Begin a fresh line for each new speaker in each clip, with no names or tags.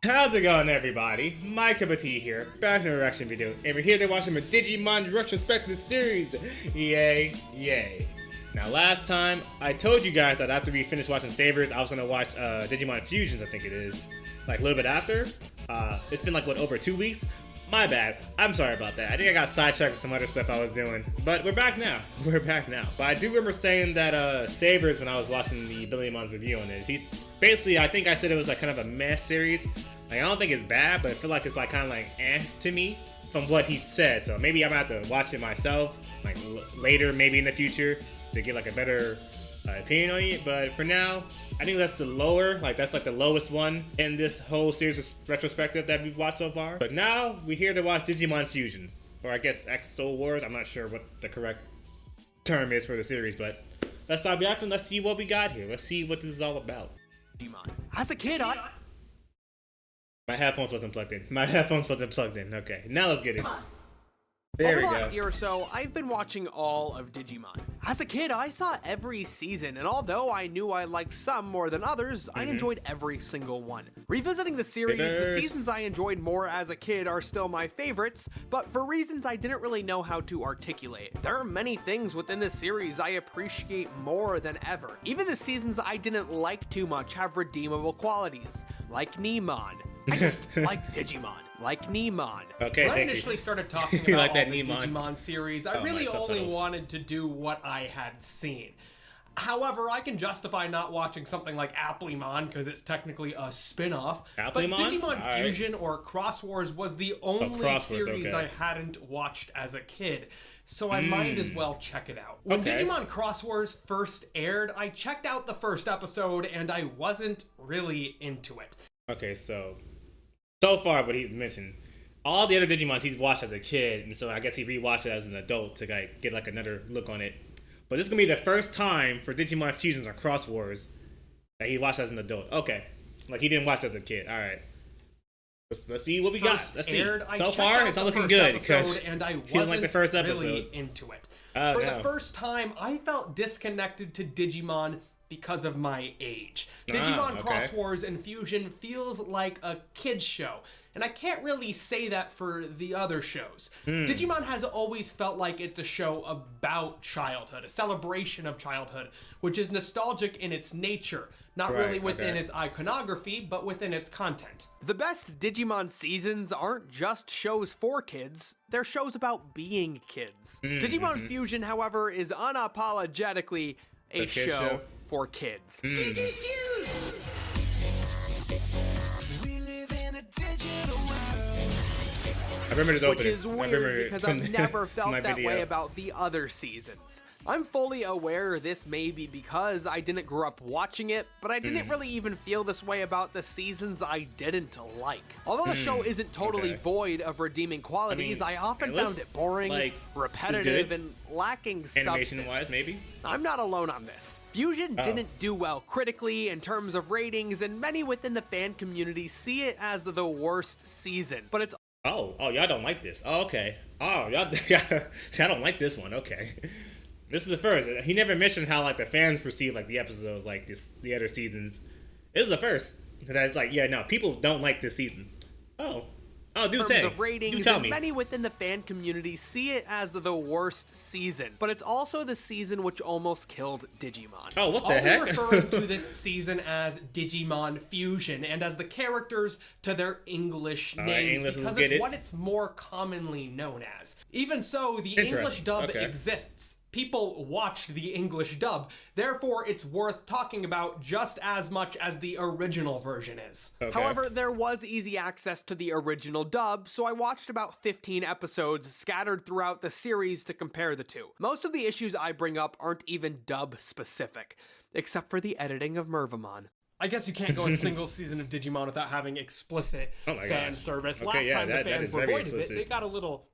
How's it going, everybody? MyCupOfTea here, back in a reaction video, and we're here to watch my Digimon Retrospective series. Yay, yay. Now, last time, I told you guys that after we finished watching Savers, I was going to watch Digimon Fusions, I think it is, like a little bit after. It's been like, what, over 2 weeks? My bad. I'm sorry about that. I think I got sidetracked with some other stuff I was doing. But we're back now. We're back now. But I do remember saying that Savers, when I was watching the Billymon's review on it, he's basically, I think I said it was like kind of a mess series. Like, I don't think it's bad, but I feel like it's like kind of like to me from what he said. So maybe I'm gonna have to watch it myself, like later, maybe in the future, to get like a better opinion on it. But for now, I think that's the lower, like that's like the lowest one in this whole series retrospective that we've watched so far. But now we're here to watch Digimon Fusions, or I guess X Soul Wars. I'm not sure what the correct term is for the series, but let's stop reacting. Let's see what we got here. Let's see what this is all about.
Digimon. As a kid,
My headphones wasn't plugged in. My headphones wasn't plugged in. Okay, now let's get it. There
Over
we
the
go.
last year or so, I've been watching all of Digimon. As a kid, I saw every season, and although I knew I liked some more than others, I enjoyed every single one. Revisiting the series, the seasons I enjoyed more as a kid are still my favorites, but for reasons I didn't really know how to articulate. There are many things within this series I appreciate more than ever. Even the seasons I didn't like too much have redeemable qualities, like Nemon. I just like Digimon. Like Nemon.
Okay,
When I
thank
initially
you.
started talking
You
about
like that
all the
Digimon?
Digimon series, I
Oh,
really
my
only
subtitles.
wanted to do what I had seen. However, I can justify not watching something like Applemon because it's technically a spin-off. But
Applemon?
Digimon
Alright.
Fusion or Cross Wars was the only
Cross Wars,
series
okay.
I hadn't watched as a kid. So I might as well check it out. When
Okay.
Digimon Cross Wars first aired, I checked out the first episode and I wasn't really into it.
Okay, so far what he's mentioned, all the other Digimons he's watched as a kid, and so I guess he rewatched it as an adult to like get like another look on it. But this is gonna be the first time for Digimon Fusions or Cross Wars that he watched as an adult. Okay, like he didn't watch as a kid. All right, let's see what we got.
First
Let's see.
aired, I
So
checked
far,
out
it's not
the
looking
first
good
episode,
because
and I
he doesn't
wasn't
like the first
really
episode.
into it.
Oh,
For
no.
the first time, I felt disconnected to Digimon because of my age. Digimon
okay.
Cross Wars and Fusion feels like a kid's show, and I can't really say that for the other shows. Digimon has always felt like it's a show about childhood, a celebration of childhood, which is nostalgic in its nature, not
Right,
really within
okay.
its iconography, but within its content.
The best Digimon seasons aren't just shows for kids, they're shows about being kids. Digimon Fusion, however, is unapologetically a
kid
show
show?
for kids.
I remember this
Which
opening.
is
I remember
weird
it
because
from
I've never
my
felt that
video.
way about the other seasons. I'm fully aware this may be because I didn't grow up watching it, but I didn't really even feel this way about the seasons I didn't like. Although the show isn't totally
okay.
void of redeeming qualities, I often
it
found
looks
it boring,
like
repetitive,
good.
and lacking
Animation-wise,
substance.
maybe.
I'm not alone on this. Fusion didn't do well critically in terms of ratings, and many within the fan community see it as the worst season. But it's
Oh, y'all don't like this. Oh, okay. Oh, y'all don't like this one. Okay. This is the first. He never mentioned how like the fans perceive like the episodes, like the other seasons. This is the first. That's like, yeah, no, people don't like this season. Oh, do
in
say.
terms of ratings,
Do tell
and
me.
many within the fan community see it as the worst season. But it's also the season which almost killed Digimon.
Oh, what the
I'll
heck?
be referring to this season as Digimon Fusion and as the characters to their English names
English, let's
because
get
it's
it.
what it's more commonly known as. Even so, the
Interesting.
English dub
Okay.
exists. People watched the English dub, therefore it's worth talking about just as much as the original version is.
Okay.
However, there was easy access to the original dub, so I watched about 15 episodes scattered throughout the series to compare the two. Most of the issues I bring up aren't even dub specific, except for the editing of Mervamon.
I guess you can't go a single season of Digimon without having explicit
Oh my
fan
gosh.
service.
Okay,
Last
yeah,
time
that
the fans
is
were
very
void of it,
explicit.
they got a little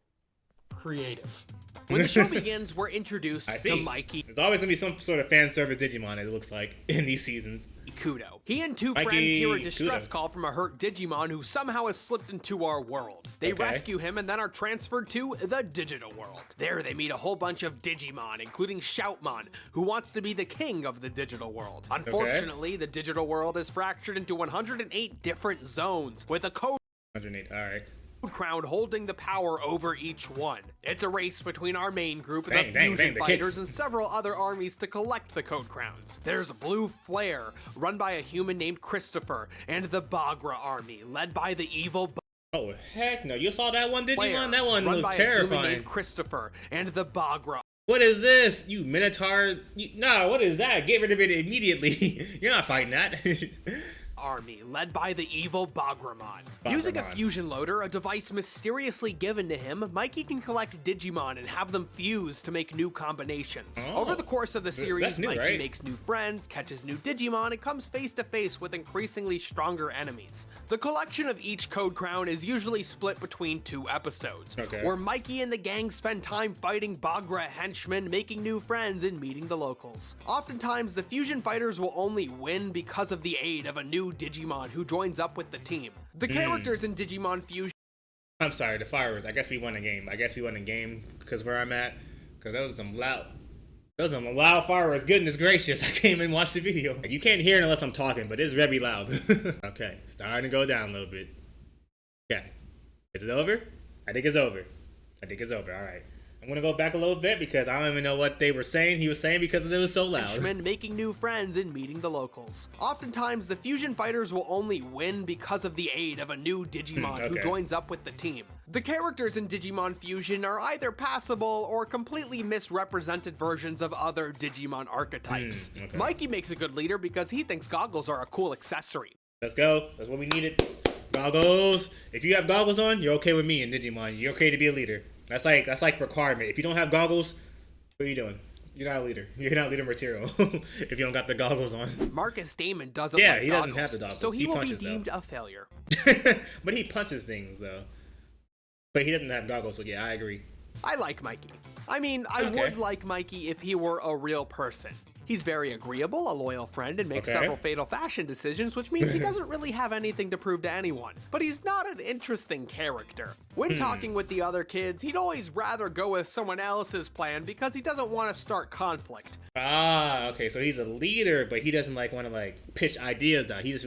creative.
When the show begins, we're introduced
I see.
to Mikey
There's always gonna be some sort of fan service Digimon, it looks like, in these seasons.
Kudo. He and two
Mikey
friends hear a distress
Kudo.
call from a hurt Digimon who somehow has slipped into our world. They
Okay.
rescue him and then are transferred to the digital world. There they meet a whole bunch of Digimon, including Shoutmon, who wants to be the king of the digital world. Unfortunately, the digital world is fractured into 108 different zones, with a code
108, alright.
crown holding the power over each one. It's a race between our main group,
Bang,
the
bang,
Fusion
the
Fighters,
kicks.
and several other armies to collect the code crowns. There's Blue Flare, run by a human named Christopher, and the Bagra army, led by the evil
Oh, heck no. You saw that one, Digimon?
Flare,
That one
run
looked
by a human
terrifying.
named Christopher, and the Bagra
What is this? You Minotaur? Nah, what is that? Get rid of it immediately. You're not fighting that.
army, led by the evil Bagramon. Using a
Bagramon.
fusion loader, a device mysteriously given to him, Mikey can collect Digimon and have them fuse to make new combinations.
Oh.
Over the course of the series,
That's new,
Mikey
right?
makes new friends, catches new Digimon, and comes face to face with increasingly stronger enemies. The collection of each code crown is usually split between 2 episodes,
Okay.
where Mikey and the gang spend time fighting Bagra henchmen, making new friends, and meeting the locals. Oftentimes, the fusion fighters will only win because of the aid of a new Digimon who joins up with the team. The characters in Digimon Fusion
I'm sorry, the fireworks. I guess we won a game. Because where I'm at. Because those are some loud fireworks. Goodness gracious. I came and watched the video. You can't hear it unless I'm talking, but it's very loud. Okay, starting to go down a little bit. Okay. Is it over? I think it's over. Alright. I'm gonna go back a little bit because I don't even know what they were saying. He was saying because it was so loud.
henchmen, making new friends and meeting the locals. Oftentimes, the fusion fighters will only win because of the aid of a new Digimon who
okay.
joins up with the team. The characters in Digimon Fusion are either passable or completely misrepresented versions of other Digimon archetypes.
okay.
Mikey makes a good leader because he thinks goggles are a cool accessory.
Let's go. That's what we needed. Goggles. If you have goggles on, you're okay with me in Digimon. You're okay to be a leader. That's like requirement. If you don't have goggles, what are you doing? You're not a leader. You're not leader material if you don't got the goggles on.
Marcus Damon doesn't
Yeah,
like
he doesn't
goggles,
have the goggles.
so he
He
will be
punches, though.
deemed a failure.
But he punches things though. But he doesn't have goggles, so yeah, I agree.
I like Mikey. I mean, I
Okay.
would like Mikey if he were a real person. He's very agreeable, a loyal friend, and makes
Okay.
several fatal fashion decisions, which means he doesn't really have anything to prove to anyone. But he's not an interesting character. When talking with the other kids, he'd always rather go with someone else's plan because he doesn't want to start conflict.
Ah, okay, so he's a leader, but he doesn't want to pitch ideas out. He's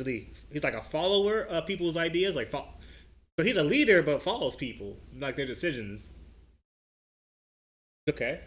like a follower of people's ideas, so he's a leader but follows people, like their decisions. Okay.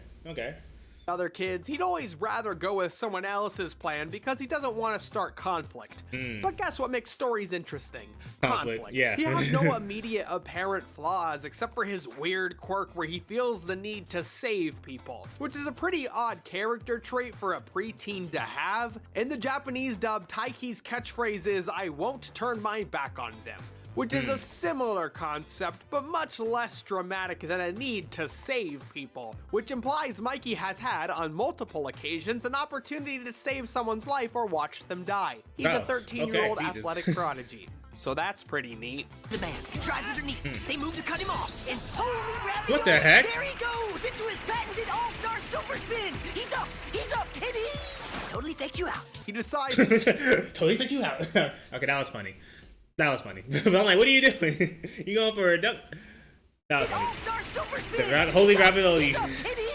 Other kids, he'd always rather go with someone else's plan because he doesn't want to start conflict. But guess what makes stories interesting?
Conflict, yeah.
He has no immediate apparent flaws except for his weird quirk where he feels the need to save people, which is a pretty odd character trait for a preteen to have. In the Japanese dub, Taiki's catchphrase is, "I won't turn my back on them," which is a similar concept, but much less dramatic than a need to save people, which implies Mikey has had, on multiple occasions, an opportunity to save someone's life or watch them die. He's a
Oh,
13-year-old
okay, Jesus.
athletic prodigy, so that's pretty neat.
The man drives underneath. They move to cut him off, and holy ravioli!
What the heck?
There he goes into his patented all-star super spin. He's up, and he totally faked you out.
He decides
Totally picked you out. Okay, that was funny. But I'm like, what are you doing? You going for a duck? That was funny.
All-star super spin.
Holy ravioli.
He's up, and he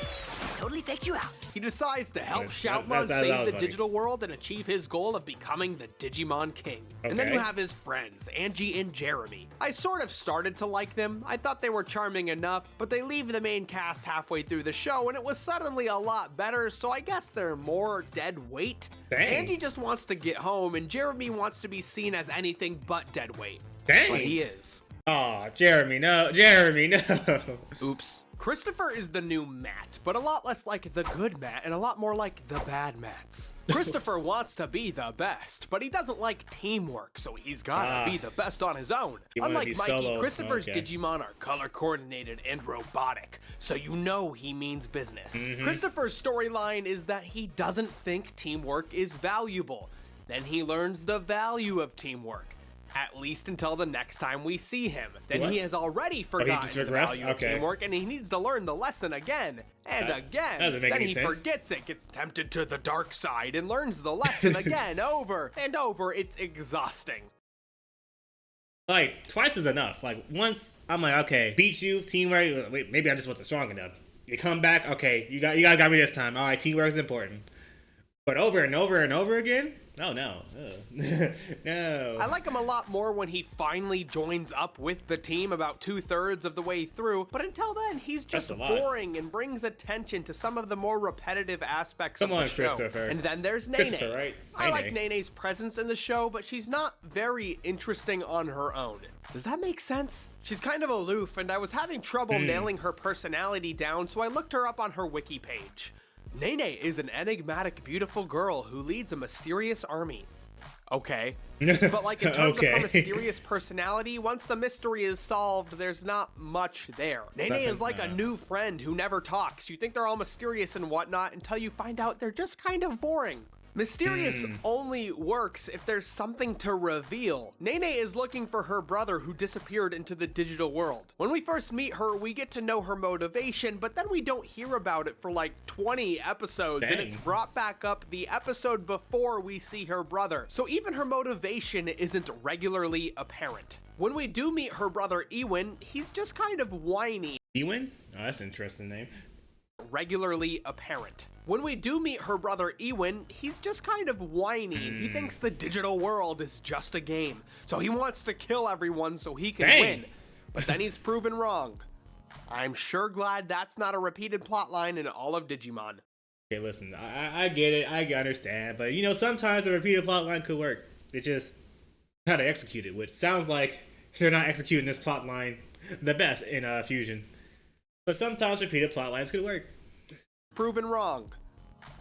totally faked you out.
he decides to help
That
Shoutmon
was
save the
funny.
digital world and achieve his goal of becoming the Digimon King. And then
Okay.
you have his friends, Angie and Jeremy. I sort of started to like them. I thought they were charming enough, but they leave the main cast halfway through the show and it was suddenly a lot better, so I guess they're more dead weight.
Dang.
Angie just wants to get home and Jeremy wants to be seen as anything but dead weight.
Dang.
But he is.
Aw, Jeremy, no. Jeremy, no.
Oops. Christopher is the new Matt, but a lot less like the good Matt and a lot more like the bad Matts. Christopher wants to be the best, but he doesn't like teamwork, so he's gotta be the best on his own.
You wanna
Unlike
be
Mikey,
solo.
Christopher's
Okay.
Digimon are color coordinated and robotic, so you know he means business. Christopher's storyline is that he doesn't think teamwork is valuable. Then he learns the value of teamwork. At least until the next time we see him. Then
What?
he has already
just
forgotten the
regressed?
value of
Okay.
teamwork, and he needs to learn the lesson again and again.
Doesn't make
then
any
he
sense.
forgets it, gets tempted to the dark side, and learns the lesson again over and over. It's exhausting.
Like, twice is enough. Like, once, I'm like, okay, beat you, teamwork, wait, maybe I just wasn't strong enough. You come back, okay, you guys got me this time. All right, teamwork is important. But over and over and over again? Oh, no. Ugh. No.
I like him a lot more when he finally joins up with the team about 2/3 of the way through, but until then, he's just
That's a lot.
boring and brings attention to some of the more repetitive aspects
Come
of the
on,
show.
Christopher.
And then there's Nene.
Christopher, right?
I like
Nene.
Nene's presence in the show, but she's not very interesting on her own. Does that make sense? She's kind of aloof, and I was having trouble nailing her personality down, so I looked her up on her wiki page. Nene is an enigmatic, beautiful girl who leads a mysterious army. Okay. But like in terms
Okay.
of her mysterious personality, once the mystery is solved, there's not much there. Nene is like a new friend who never talks. You think they're all mysterious and whatnot until you find out they're just kind of boring. Mysterious only works if there's something to reveal. Nene is looking for her brother who disappeared into the digital world. When we first meet her, we get to know her motivation, but then we don't hear about it for like 20 episodes, and it's
Dang.
brought back up the episode before we see her brother. So even her motivation isn't regularly apparent. When we do meet her brother Ewin, he's just kind of whiny.
Ewan? Oh, that's an interesting name.
Regularly apparent. When we do meet her brother Ewin, he's just kind of whiny. He thinks the digital world is just a game, so he wants to kill everyone so he can
Dang.
win. But then he's proven wrong. I'm sure glad that's not a repeated plotline in all of Digimon.
Okay, listen, I get it, I understand, but you know, sometimes a repeated plotline could work. It's just how to execute it, which sounds like they're not executing this plotline the best in Fusion. But sometimes repeated plotlines could work.
Proven wrong.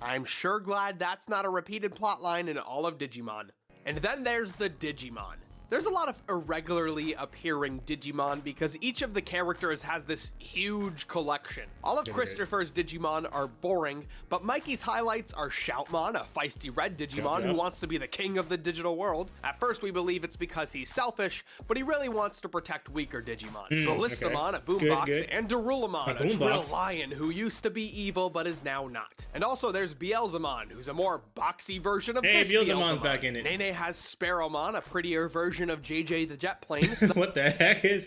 I'm sure glad that's not a repeated plotline in all of Digimon. And then there's the Digimon. There's a lot of irregularly appearing Digimon because each of the characters has this huge collection. All of Christopher's Digimon are boring, but Mikey's highlights are Shoutmon, a feisty red Digimon who wants to be the king of the digital world. At first we believe it's because he's selfish, but he really wants to protect weaker Digimon. Ballistamon, a boombox,
Good.
and Darulamon, a drill
boombox.
lion who used to be evil but is now not. And also there's Beelzemon, who's a more boxy version of
Hey,
this
Beelzemon's back in it.
Nene has Sparrowmon, a prettier version of JJ the Jet Plane.
What the heck is...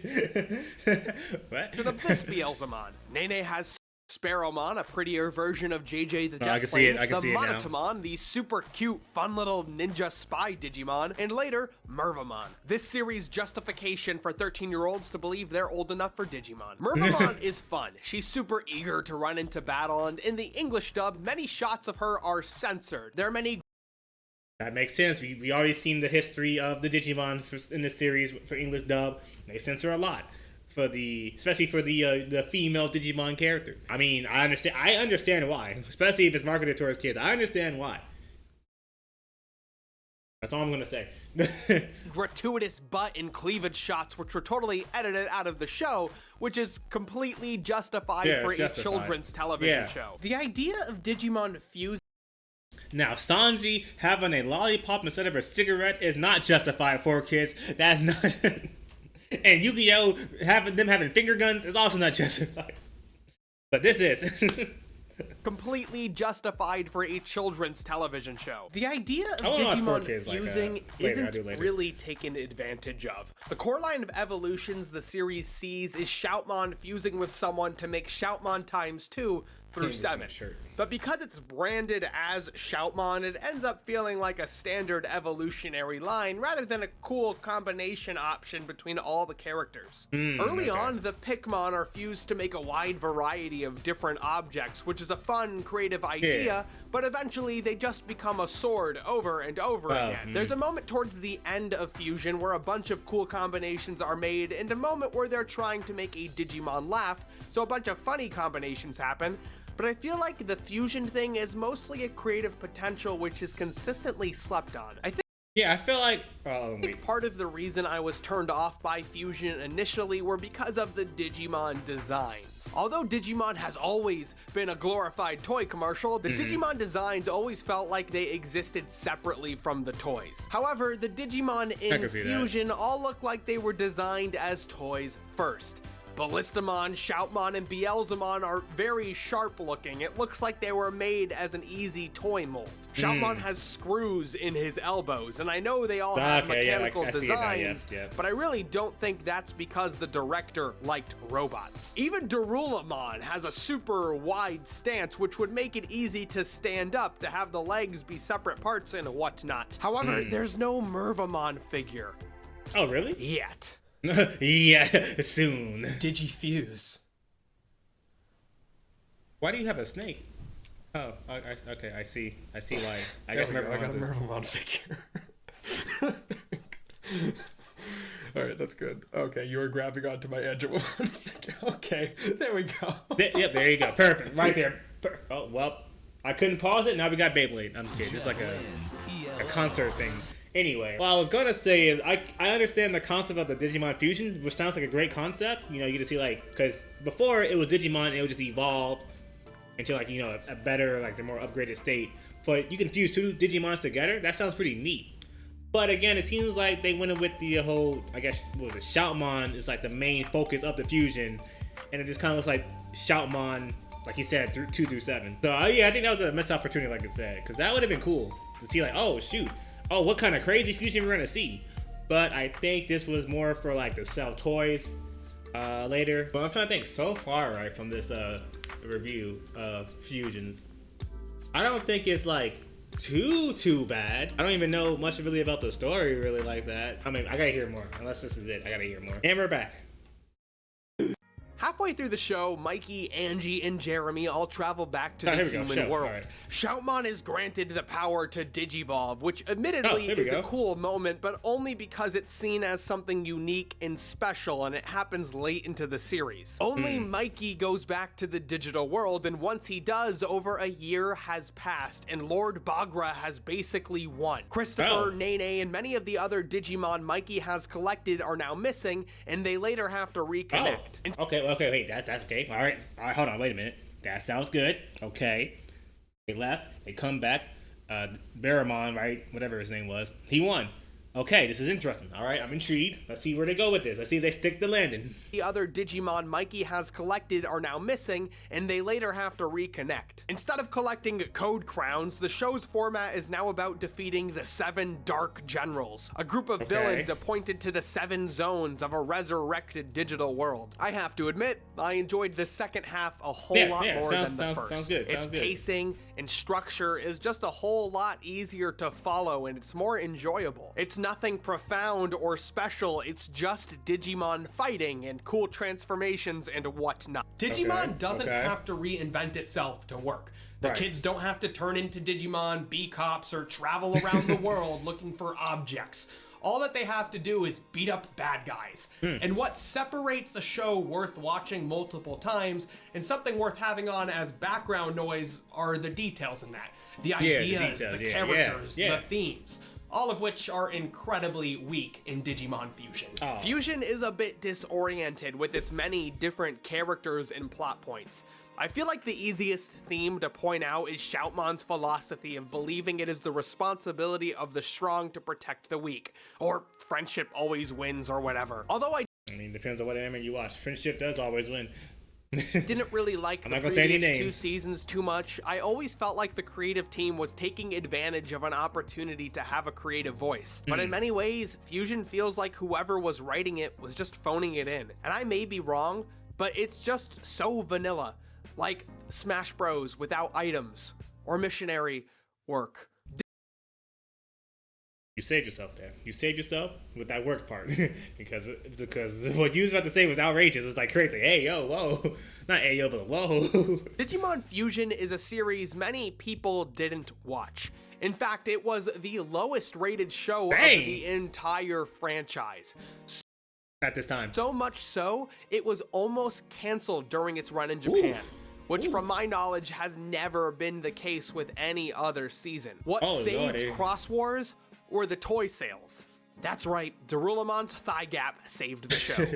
what?
To this Beelzemon. Nene has Sparrowmon, a prettier version of JJ the Jet
I can see
Plane.
it, I can see it now.
The Monotomon, the super cute, fun little ninja spy Digimon. And later, Mervamon. This series' justification for 13-year-olds to believe they're old enough for Digimon. Mervamon is fun. She's super eager to run into battle, and in the English dub, many shots of her are censored. There are many
That makes sense. We already seen the history of the Digimon in the series for English dub. They censor a lot for especially for the female Digimon character. I mean, I understand why, especially if it's marketed towards kids. I understand why. That's all I'm gonna say.
gratuitous butt and cleavage shots which were totally edited out of the show, which is completely justified
Yeah,
for
it's
a
justified.
children's television
Yeah.
show. The idea of Digimon Fusion
Now, Sanji having a lollipop instead of a cigarette is not justified for kids. That's not. And Yu-Gi-Oh! having finger guns is also not justified. But this is.
completely justified for a children's television show. The idea of
I wanna watch
Digimon
4Ks like,
fusing
later, I'll
isn't
do later.
really taken advantage of. The core line of evolutions the series sees is Shoutmon fusing with someone to make Shoutmon times 2 through
Can't use
7.
that shirt.
But because it's branded as Shoutmon, it ends up feeling like a standard evolutionary line rather than a cool combination option between all the characters. Early on, the Pikmon are fused to make a wide variety of different objects, which is a fun, creative idea, but eventually they just become a sword over and over again. There's a moment towards the end of Fusion where a bunch of cool combinations are made, and a moment where they're trying to make a Digimon laugh, so a bunch of funny combinations happen. But I feel like the fusion thing is mostly a creative potential which is consistently slept on. I think
Yeah, I feel like.
I think part of the reason I was turned off by Fusion initially were because of the Digimon designs. Although Digimon has always been a glorified toy commercial, the Digimon designs always felt like they existed separately from the toys. However, the Digimon in Fusion all look like they were designed as toys first. Ballistamon, Shoutmon, and Beelzemon are very sharp looking. It looks like they were made as an easy toy mold. Shoutmon has screws in his elbows, and I know they all have mechanical designs, but I really don't think that's because the director liked robots. Even Darulamon has a super wide stance, which would make it easy to stand up, to have the legs be separate parts and whatnot. However, there's no Mervamon figure.
Oh, really?
Yet.
Yeah, soon.
Digifuse.
Why do you have a snake? Oh, okay, I see why. I guess
I got a Mervamon figure. All right, that's good. Okay, you were grabbing onto my Edgemon figure. Okay, there we go.
Yep, there you go. Perfect, right there. Oh, well, I couldn't pause it. Now we got Beyblade. I'm just kidding. It's like a concert thing. Anyway, what I was gonna say is I understand the concept of the Digimon Fusion, which sounds like a great concept. You know, you get to see like, because before it was Digimon and it would just evolve into like, you know, a better, like the more upgraded state. But you can fuse two Digimons together. That sounds pretty neat. But again, it seems like they went with the whole, I guess, what was it? Shoutmon is like the main focus of the fusion, and it just kind of looks like Shoutmon, like he said, 2 through 7. So yeah, I think that was a missed opportunity, like I said, because that would have been cool to see like, oh shoot. Oh, what kind of crazy fusion we're gonna see? But I think this was more for like to sell toys later. But I'm trying to think so far, right, from this review of fusions. I don't think it's like too bad. I don't even know much really about the story really like that. I mean, I gotta hear more. Unless this is it, I gotta hear more. And we're back.
Halfway through the show, Mikey, Angie, and Jeremy all travel back to the human world. Right. Shoutmon is granted the power to digivolve, which admittedly is a cool moment, but only because it's seen as something unique and special, and it happens late into the series. Only Mikey goes back to the digital world, and once he does, over a year has passed, and Lord Bagra has basically won. Christopher, Nene, and many of the other Digimon Mikey has collected are now missing, and they later have to reconnect.
Okay, wait, that's okay. All right, hold on, wait a minute. That sounds good. Okay. They left, they come back. Baramon, right, whatever his name was, he won. Okay, this is interesting. All right, I'm intrigued. Let's see where they go with this. Let's see if they stick the landing.
The other Digimon Mikey has collected are now missing, and they later have to reconnect. Instead of collecting code crowns, the show's format is now about defeating the 7 Dark Generals, a group of villains appointed to the 7 zones of a resurrected digital world. I have to admit, I enjoyed the second half a whole lot more than the first.
Sounds good.
Its pacing and structure is just a whole lot easier to follow, and it's more enjoyable. It's nothing profound or special, it's just Digimon fighting and cool transformations and whatnot.
Digimon doesn't have to reinvent itself to work. The kids don't have to turn into Digimon, be cops, or travel around the world looking for objects. All that they have to do is beat up bad guys. And what separates a show worth watching multiple times and something worth having on as background noise are the details in that. The ideas, the characters, the themes. All of which are incredibly weak in Digimon Fusion.
Fusion is a bit disoriented with its many different characters and plot points. I feel like the easiest theme to point out is Shoutmon's philosophy of believing it is the responsibility of the strong to protect the weak, or friendship always wins, or whatever. Although I
mean, depends on what anime you watch. Friendship does always win.
Didn't really like the previous 2 seasons too much. I always felt like the creative team was taking advantage of an opportunity to have a creative voice. But in many ways, Fusion feels like whoever was writing it was just phoning it in. And I may be wrong, but it's just so vanilla. Like Smash Bros without items, or missionary work.
You saved yourself there. You saved yourself with that work part. because what you was about to say was outrageous. It's like crazy. Hey, yo, whoa. Not hey, yo, but whoa.
Digimon Fusion is a series many people didn't watch. In fact, it was the lowest rated show of the entire franchise.
At this time.
So much so, it was almost canceled during its run in Japan. Which from my knowledge has never been the case with any other season. What saved Cross Wars were the toy sales. That's right, Darullamon's thigh gap saved the show.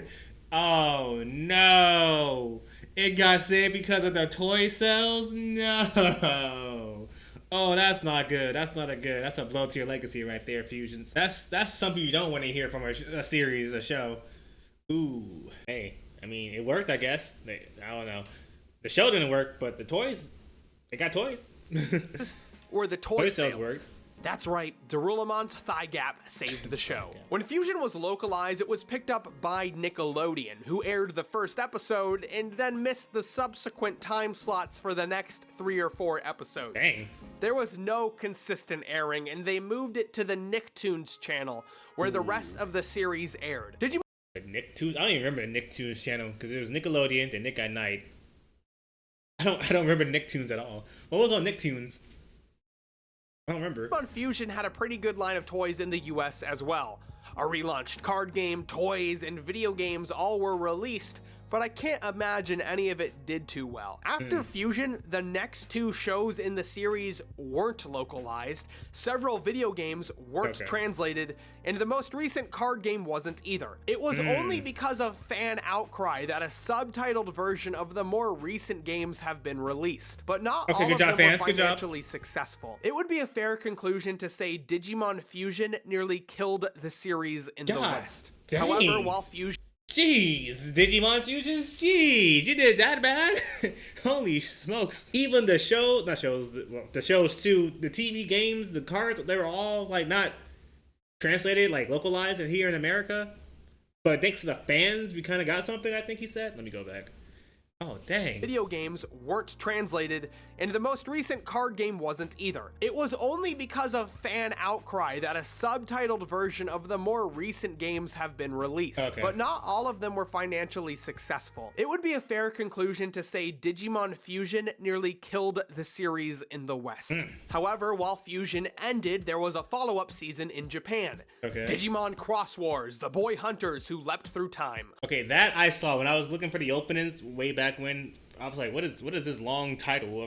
Oh no! It got saved because of the toy sales? No! Oh, that's not good. That's not a good. That's a blow to your legacy right there, Fusions. That's something you don't want to hear from a series, a show. Ooh. Hey, I mean, it worked, I guess. I don't know. The show didn't work, but the toys, they got toys.
Or the toy sales
worked.
That's right, Darullamon's thigh gap saved the show. When Fusion was localized, it was picked up by Nickelodeon, who aired the first episode and then missed the subsequent time slots for the next 3 or 4 episodes.
Dang.
There was no consistent airing, and they moved it to the Nicktoons channel, where the rest of the series aired.
Nicktoons? I don't even remember the Nicktoons channel, because it was Nickelodeon, then Nick at Night. I don't remember Nicktoons at all. What was on Nicktoons? I don't remember.
Digimon Fusion had a pretty good line of toys in the US as well. A relaunched card game, toys, and video games all were released, but I can't imagine any of it did too well. After Fusion, the next 2 shows in the series weren't localized, several video games weren't translated, and the most recent card game wasn't either. It was only because of fan outcry that a subtitled version of the more recent games have been released, but not all of them were financially successful. It would be a fair conclusion to say Digimon Fusion nearly killed the series in the West.
Dang.
However, while Fusion...
Jeez, Digimon Fusion? Jeez, you did that bad? Holy smokes. Even the show, not shows, well, the shows too, the TV games, the cards, they were all like not translated, like localized here in America. But thanks to the fans, we kind of got something, I think he said. Let me go back. Oh, dang.
Video games weren't translated, and the most recent card game wasn't either. It was only because of fan outcry that a subtitled version of the more recent games have been released, but not all of them were financially successful. It would be a fair conclusion to say Digimon Fusion nearly killed the series in the West. However, while Fusion ended, there was a follow-up season in Japan. Digimon Cross Wars, the boy hunters who leapt through time.
Okay, that I saw when I was looking for the openings way back when. I was like, what is this long title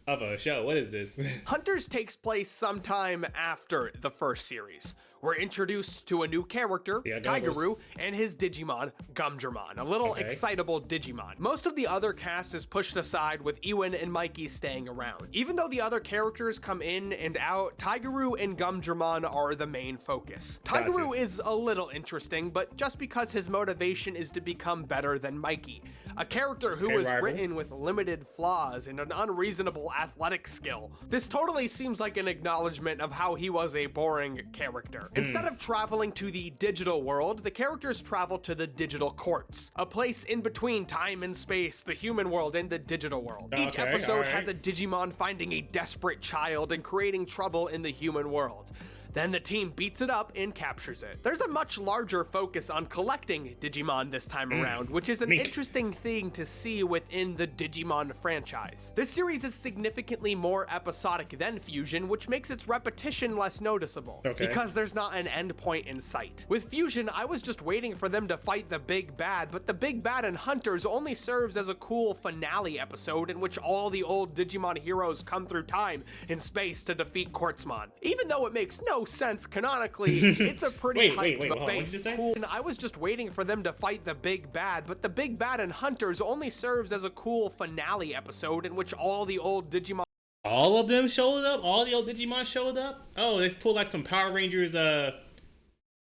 of a show? What is this?
Hunters takes place sometime after the first series. We're introduced to a new character, Tigeru, and his Digimon, Gumdramon, a little excitable Digimon. Most of the other cast is pushed aside, with Ewan and Mikey staying around. Even though the other characters come in and out, Tigeru and Gumdramon are the main focus. Tigeru is a little interesting, but just because his motivation is to become better than Mikey, a character who was written with limited flaws and an unreasonable athletic skill. This totally seems like an acknowledgement of how he was a boring character. Instead of traveling to the digital world, the characters travel to the digital courts, a place in between time and space, the human world and the digital world. Each episode has a Digimon finding a desperate child and creating trouble in the human world. Then the team beats it up and captures it. There's a much larger focus on collecting Digimon this time around, which is an interesting thing to see within the Digimon franchise. This series is significantly more episodic than Fusion, which makes its repetition less noticeable, because there's not an end point in sight. With Fusion, I was just waiting for them to fight the big bad, but the big bad in Hunters only serves as a cool finale episode in which all the old Digimon heroes come through time and space to defeat Quartzmon. Even though it makes no sense canonically, it's a pretty cool. And I was just waiting for them to fight the big bad, but the big bad in Hunters only serves as a cool finale episode in which all the old Digimon.
All of them showed up? All the old Digimon showed up? Oh, they pulled like some Power Rangers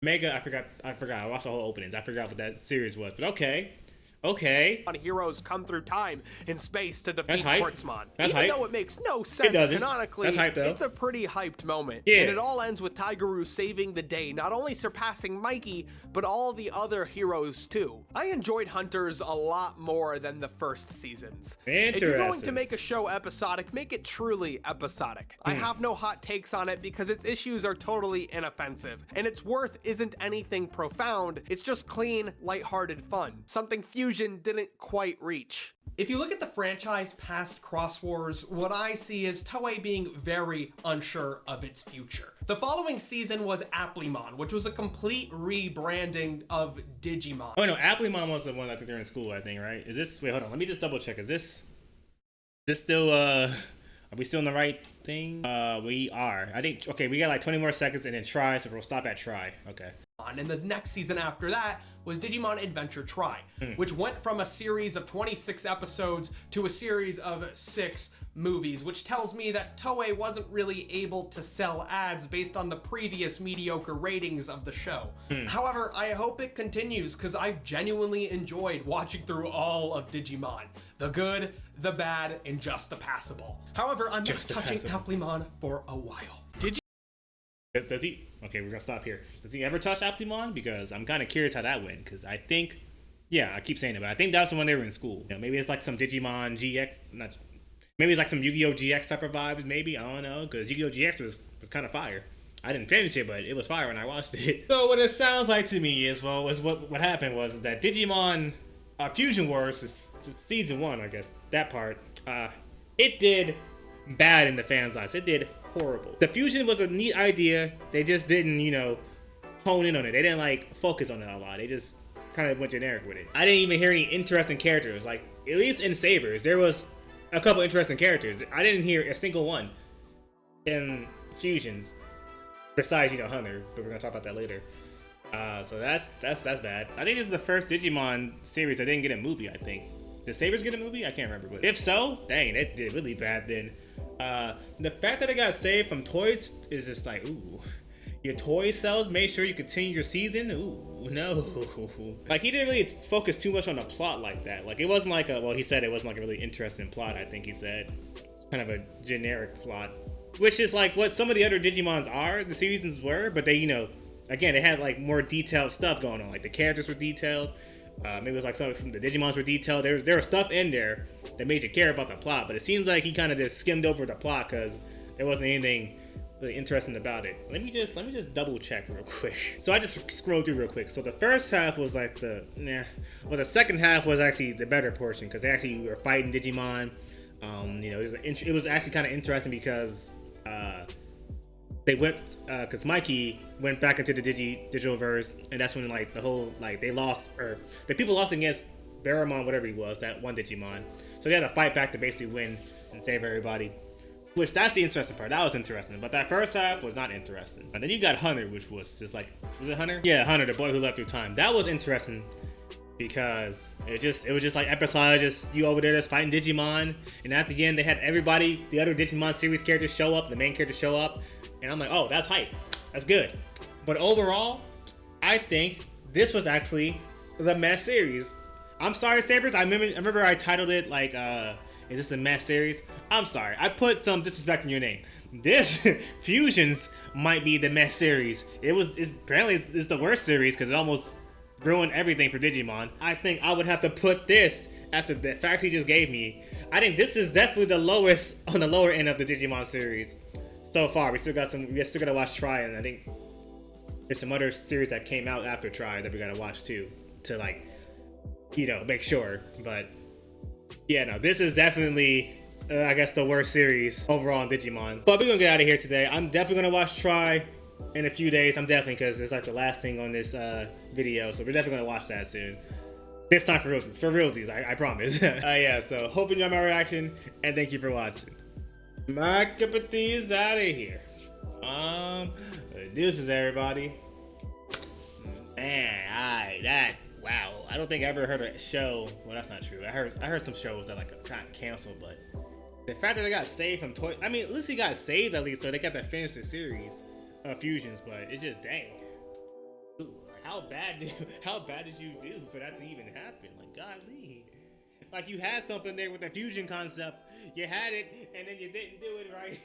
Mega. I forgot. I watched the whole openings. I forgot what that series was, but okay.
Heroes come through time and space to defeat Quartzmon.
Even
though it makes no sense canonically, it's a pretty hyped moment. And it all ends with Tigeru saving the day, not only surpassing Mikey, but all the other heroes too. I enjoyed Hunters a lot more than the first seasons. If you're going to make a show episodic, make it truly episodic. I have no hot takes on it because its issues are totally inoffensive, and its worth isn't anything profound, it's just clean, lighthearted fun. Something Fusion didn't quite reach.
If you look at the franchise past Cross Wars, what I see is Toei being very unsure of its future. The following season was Applemon, which was a complete rebranding of Digimon.
Oh no, Applemon was the one I think they're in school, I think, right? Is this, wait, hold on, let me just double check. Is this still, Are we still in the right thing? We are. I think, okay, we got like 20 more seconds and then try, so we'll stop at try. Okay.
And the next season after that was Digimon Adventure Try, which went from a series of 26 episodes to a series of 6 movies, which tells me that Toei wasn't really able to sell ads based on the previous mediocre ratings of the show. However, I hope it continues because I've genuinely enjoyed watching through all of Digimon. The good, the bad, and just the passable. However, I'm not touching Applemon for a while.
Does he? Okay, we're gonna stop here. Does he ever touch Optimon? Because I'm kind of curious how that went. Because I think, yeah, I keep saying it, but I think that was when they were in school. You know, maybe it's like some Digimon GX, maybe it's like some Yu-Gi-Oh GX type of vibes. Maybe, I don't know. Because Yu-Gi-Oh GX was kind of fire. I didn't finish it, but it was fire when I watched it. So what it sounds like to me is, well, what happened was that Digimon Fusion Wars is season 1, I guess. That part, it did bad in the fans' eyes. It did horrible. The fusion was a neat idea. They just didn't, you know, hone in on it. They didn't like focus on it a lot. They just kind of went generic with it. I didn't even hear any interesting characters. Like, at least in Savers, there was a couple interesting characters. I didn't hear a single one in Fusions besides, you know, Hunter, but we're gonna talk about that later. So that's bad. I think this is the first Digimon series that didn't get a movie. I think did Savers get a movie? I can't remember. But if so, dang, it did really bad then. The fact that it got saved from toys is just like, ooh, your toy sales, make sure you continue your season. Ooh, no. Like, he didn't really focus too much on the plot like that. Like, it wasn't like a, well, he said it wasn't like a really interesting plot. I think he said kind of a generic plot, which is like what some of the other Digimons are, the seasons were, but they, you know, again, they had like more detailed stuff going on. Like, the characters were detailed. Maybe it was like some of the Digimons were detailed. There was stuff in there that made you care about the plot, but it seems like he kind of just skimmed over the plot because there wasn't anything really interesting about it. Let me just double check real quick. So I just scrolled through real quick. So the first half was like the second half was actually the better portion because they actually were fighting Digimon. You know, it was actually kind of interesting because they went because Mikey went back into the digital verse, and that's when like the whole like they lost, or the people lost against Baramon, whatever he was, that one Digimon. So they had to fight back to basically win and save everybody. Which that's the interesting part. That was interesting, but that first half was not interesting. And then you got Hunter, which was just like, was it Hunter? Yeah, Hunter, the boy who left through time. That was interesting because it was just like episode, just you over there just fighting Digimon, and at the end they had everybody, the other Digimon series characters show up, the main characters show up. And I'm like, oh, that's hype. That's good. But overall, I think this was actually the mess series. I'm sorry, Savers. I remember I titled it like, is this a mess series? I'm sorry. I put some disrespect in your name. This Fusions might be the mess series. Apparently it's the worst series because it almost ruined everything for Digimon. I think I would have to put this after the facts he just gave me. I think this is definitely the lowest on the lower end of the Digimon series. So far, we still gotta watch Try, and I think there's some other series that came out after Try that we gotta watch too, to like, you know, make sure. But yeah, no, this is definitely, I guess, the worst series overall in Digimon. But we're gonna get out of here today. I'm definitely gonna watch Try in a few days. Because it's like the last thing on this video, so we're definitely gonna watch that soon. This time for realsies, I promise. Yeah, so hope you enjoyed my reaction, and thank you for watching. MyCupOfTea is out of here. Deuces, everybody. Man, wow. I don't think I ever heard a show. Well, that's not true. I heard some shows that like got canceled, but the fact that they got saved from toy. I mean, at least he got saved at least, so they got to finish the series of Fusions. But it's just dang. Ooh, how bad did you do for that to even happen? Like, golly. Like, you had something there with the fusion concept. You had it, and then you didn't do it right.